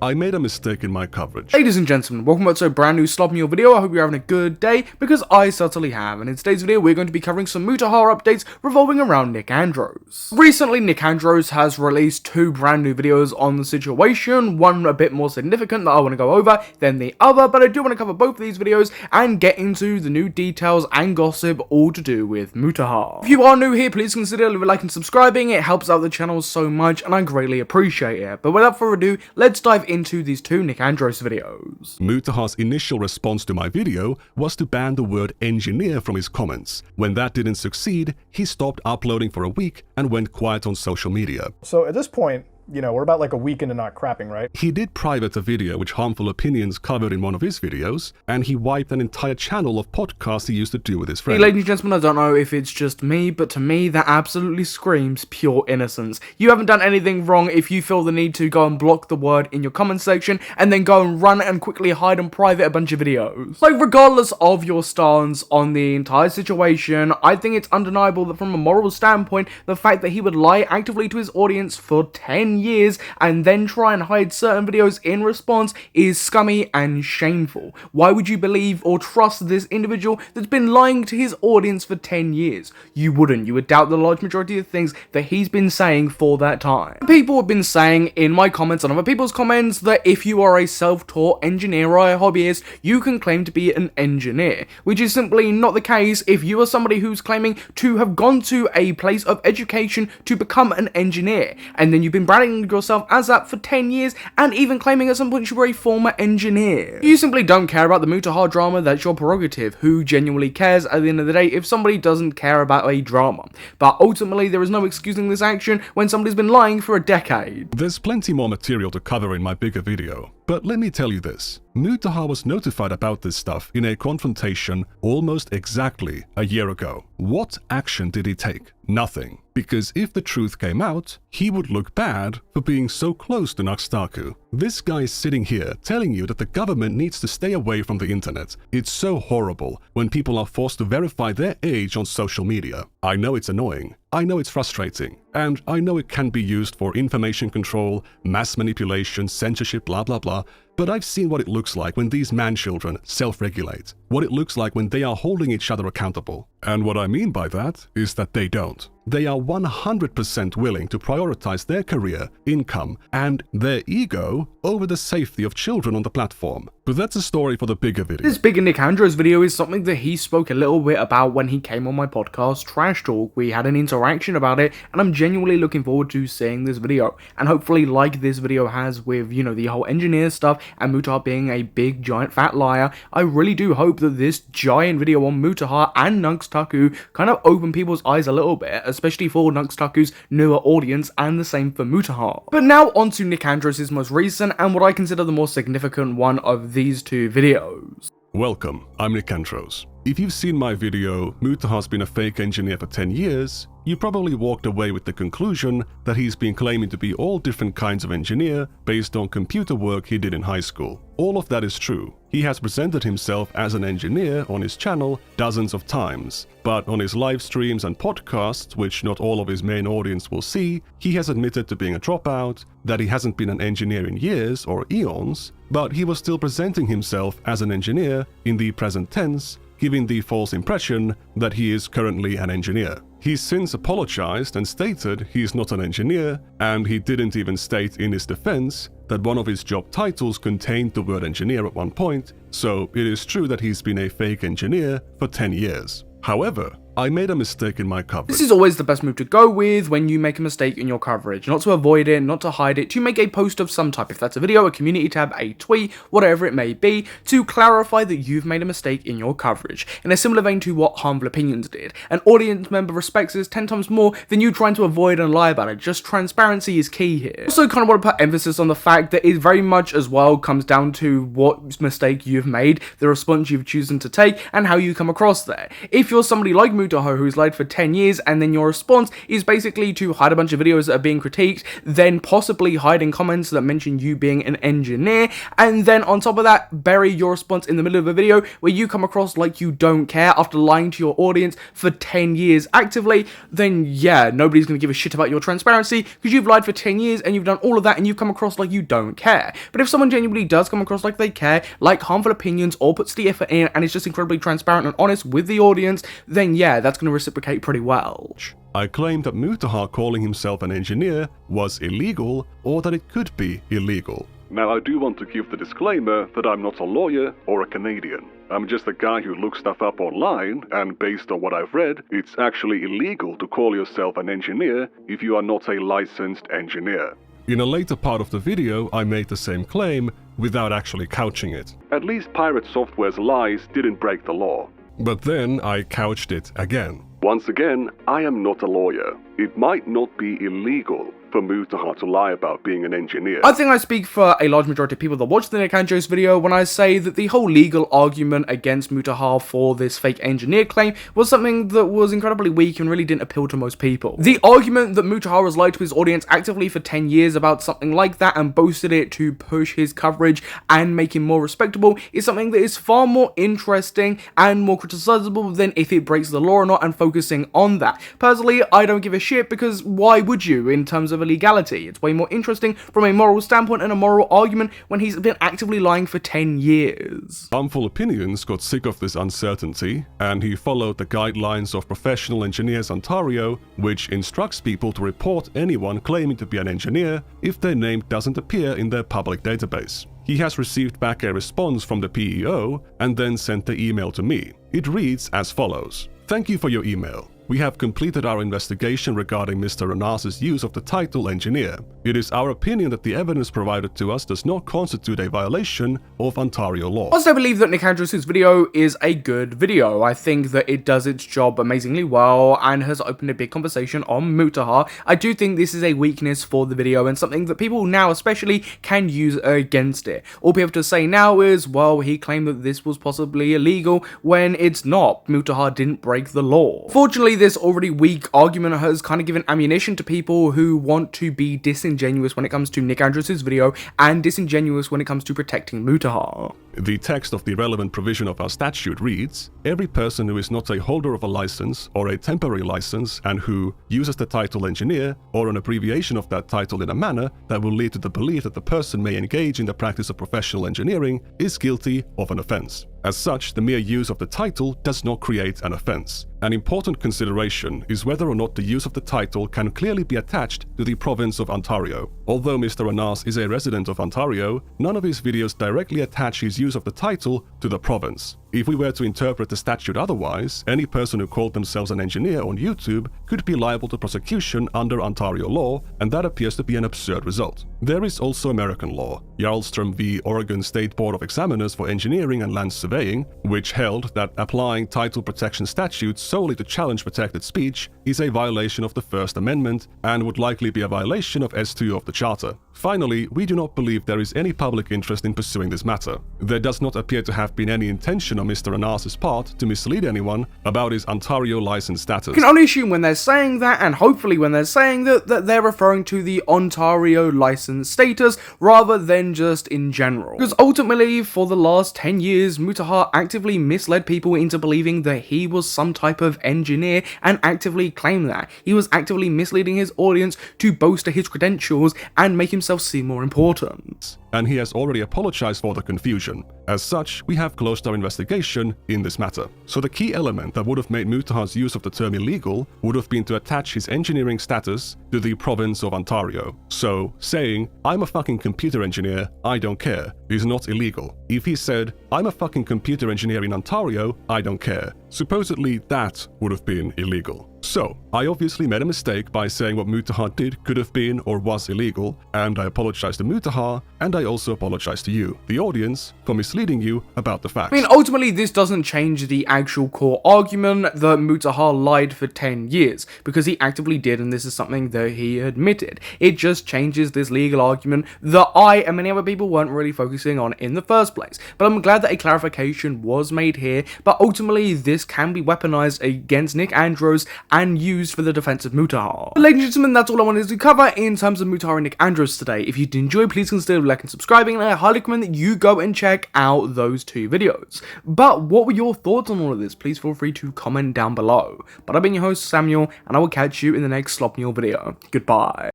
I made a mistake in my coverage. Ladies and gentlemen, welcome back to a brand new Slob Meal video. I hope you're having a good day, because I certainly have, and in today's video we're going to be covering some Mutahar updates revolving around Nick Andros. Recently, Nick Andros has released two brand new videos on the situation, one a bit more significant that I want to go over than the other, but I do want to cover both of these videos and get into the new details and gossip all to do with Mutahar. If you are new here, please consider leaving a like and subscribing. It helps out the channel so much and I greatly appreciate it. But without further ado, let's dive into these two Nick Andros videos. Mutahar's initial response to my video was to ban the word engineer from his comments. When that didn't succeed, he stopped uploading for a week and went quiet on social media. So at this point, you know, we're about like a week into not crapping, right? He did private a video which harmful opinions covered in one of his videos, and he wiped an entire channel of podcasts he used to do with his friend. Hey, ladies and gentlemen, I don't know if it's just me, but to me that absolutely screams pure innocence. You haven't done anything wrong if you feel the need to go and block the word in your comment section and then go and run and quickly hide and private a bunch of videos. Like, regardless of your stance on the entire situation, I think it's undeniable that from a moral standpoint, the fact that he would lie actively to his audience for 10 years and then try and hide certain videos in response is scummy and shameful. Why would you believe or trust this individual that's been lying to his audience for 10 years? You wouldn't. You would doubt the large majority of things that he's been saying for that time. People have been saying in my comments and other people's comments that if you are a self-taught engineer or a hobbyist, you can claim to be an engineer, which is simply not the case if you are somebody who's claiming to have gone to a place of education to become an engineer, and then you've been branding yourself as that for 10 years and even claiming at some point you were a former engineer. You simply don't care about the Mutahar drama. That's your prerogative. Who genuinely cares at the end of the day if somebody doesn't care about a drama? But ultimately there is no excusing this action when somebody's been lying for a decade. There's plenty more material to cover in my bigger video, but let me tell you this. Mutahar was notified about this stuff in a confrontation almost exactly a year ago. What action did he take? Nothing. Because if the truth came out, he would look bad for being so close to Nuxtaku. This guy is sitting here telling you that the government needs to stay away from the internet. It's so horrible when people are forced to verify their age on social media. I know it's annoying. I know it's frustrating. And I know it can be used for information control, mass manipulation, censorship, blah blah blah. But I've seen what it looks like when these man-children self-regulate. What it looks like when they are holding each other accountable. And what I mean by that is that they don't. They are 100% willing to prioritize their career, income, and their ego over the safety of children on the platform. But that's a story for the bigger video. This bigger Nick Andros video is something that he spoke a little bit about when he came on my podcast, Trash Talk. We had an interaction about it, and I'm genuinely looking forward to seeing this video. And hopefully, like this video has with, you know, the whole engineer stuff and Mutahar being a big, giant, fat liar, I really do hope that this giant video on Mutahar and Nuxtaku kind of open people's eyes a little bit, especially for Nuxtaku's newer audience, and the same for Mutahar. But now onto Nick Andros' most recent and what I consider the more significant one of these two videos. Welcome, I'm Nick Andros. If you've seen my video, Mutahar's been a fake engineer for 10 years, you probably walked away with the conclusion that he's been claiming to be all different kinds of engineer based on computer work he did in high school. All of that is true. He has presented himself as an engineer on his channel dozens of times, but on his live streams and podcasts, which not all of his main audience will see, he has admitted to being a dropout, that he hasn't been an engineer in years or eons, but he was still presenting himself as an engineer in the present tense, giving the false impression that he is currently an engineer. He's since apologized and stated he's not an engineer, and he didn't even state in his defense that one of his job titles contained the word engineer at one point, so it is true that he's been a fake engineer for 10 years. However, I made a mistake in my coverage. This is always the best move to go with when you make a mistake in your coverage. Not to avoid it, not to hide it, to make a post of some type. If that's a video, a community tab, a tweet, whatever it may be, to clarify that you've made a mistake in your coverage. In a similar vein to what Harmful Opinions did. An audience member respects this 10 times more than you trying to avoid and lie about it. Just transparency is key here. Also kind of want to put emphasis on the fact that it very much as well comes down to what mistake you've made, the response you've chosen to take, and how you come across there. If you're somebody like Mutahar who's lied for 10 years, and then your response is basically to hide a bunch of videos that are being critiqued, then possibly hiding comments that mention you being an engineer, and then on top of that, bury your response in the middle of a video where you come across like you don't care after lying to your audience for 10 years actively, then yeah, nobody's going to give a shit about your transparency because you've lied for 10 years and you've done all of that and you've come across like you don't care. But if someone genuinely does come across like they care, like harmful opinions, or puts the effort in and is just incredibly transparent and honest with the audience, then yeah, that's going to reciprocate pretty well. I claimed that Mutahar calling himself an engineer was illegal, or that it could be illegal. Now, I do want to give the disclaimer that I'm not a lawyer or a Canadian. I'm just a guy who looks stuff up online, and based on what I've read, it's actually illegal to call yourself an engineer if you are not a licensed engineer. In a later part of the video, I made the same claim without actually couching it. At least Pirate Software's lies didn't break the law. But then I couched it again. Once again, I am not a lawyer. It might not be illegal for Mutahar to lie about being an engineer. I think I speak for a large majority of people that watch the Nick Andrews video when I say that the whole legal argument against Mutahar for this fake engineer claim was something that was incredibly weak and really didn't appeal to most people. The argument that Mutahar has lied to his audience actively for 10 years about something like that and boasted it to push his coverage and make him more respectable is something that is far more interesting and more criticizable than if it breaks the law or not, and focusing on that. Personally, I don't give a shit, because why would you in terms of illegality? It's way more interesting from a moral standpoint and a moral argument when he's been actively lying for 10 years. Harmful Opinions got sick of this uncertainty, and he followed the guidelines of Professional Engineers Ontario, which instructs people to report anyone claiming to be an engineer if their name doesn't appear in their public database. He has received back a response from the PEO and then sent the email to me. It reads as follows: "Thank you for your email. We have completed our investigation regarding Mr. Ranas's use of the title engineer. It is our opinion that the evidence provided to us does not constitute a violation of Ontario law." I also believe that Nick Andrews' video is a good video. I think that it does its job amazingly well and has opened a big conversation on Mutahar. I do think this is a weakness for the video and something that people now especially can use against it. All people have to say now is, well, he claimed that this was possibly illegal when it's not. Mutahar didn't break the law. Fortunately, this already weak argument has kind of given ammunition to people who want to be disingenuous when it comes to Nick Andrews' video and disingenuous when it comes to protecting Mutahar. The text of the relevant provision of our statute reads, "Every person who is not a holder of a license or a temporary license and who uses the title engineer or an abbreviation of that title in a manner that will lead to the belief that the person may engage in the practice of professional engineering is guilty of an offense. As such, the mere use of the title does not create an offense. An important consideration is whether or not the use of the title can clearly be attached to the province of Ontario. Although Mr. Ranas is a resident of Ontario, none of his videos directly attach his use of the title to the province. If we were to interpret the statute otherwise, any person who called themselves an engineer on YouTube could be liable to prosecution under Ontario law, and that appears to be an absurd result. There is also American law, Jarlstrom v. Oregon State Board of Examiners for Engineering and Land Surveying, which held that applying title protection statutes solely to challenge protected speech is a violation of the First Amendment and would likely be a violation of S2 of the Charter. Finally, we do not believe there is any public interest in pursuing this matter. There does not appear to have been any intention on Mr. Ranas's part to mislead anyone about his Ontario license status. You can only assume when they're saying that, and hopefully when they're saying that they're referring to the Ontario license status rather than just in general. Because ultimately, for the last 10 years, Mutahar actively misled people into believing that he was some type of engineer and actively claimed that. He was actively misleading his audience to bolster his credentials and make himself seem more important. And he has already apologized for the confusion. As such, we have closed our investigation in this matter. So the key element that would have made Mutahar's use of the term illegal would have been to attach his engineering status to the province of Ontario. So, saying, "I'm a fucking computer engineer, I don't care," is not illegal. If he said, "I'm a fucking computer engineer in Ontario, I don't care," supposedly that would have been illegal. So, I obviously made a mistake by saying what Mutahar did could have been or was illegal, and I apologized to Mutahar, and I also apologize to you, the audience, for misleading you about the facts. I mean, ultimately, this doesn't change the actual core argument that Mutahar lied for 10 years, because he actively did, and this is something that he admitted. It just changes this legal argument that I and many other people weren't really focusing on in the first place. But I'm glad that a clarification was made here, but ultimately, this can be weaponized against Nick Andros and used for the defense of Mutahar. But ladies and gentlemen, that's all I wanted to cover in terms of Mutahar and Nick Andros today. If you did enjoy, please consider liking and subscribing, and I highly recommend that you go and check out those 2 videos. But what were your thoughts on all of this? Please feel free to comment down below. But I've been your host, Samuel, and I will catch you in the next Slop Mule video. Goodbye.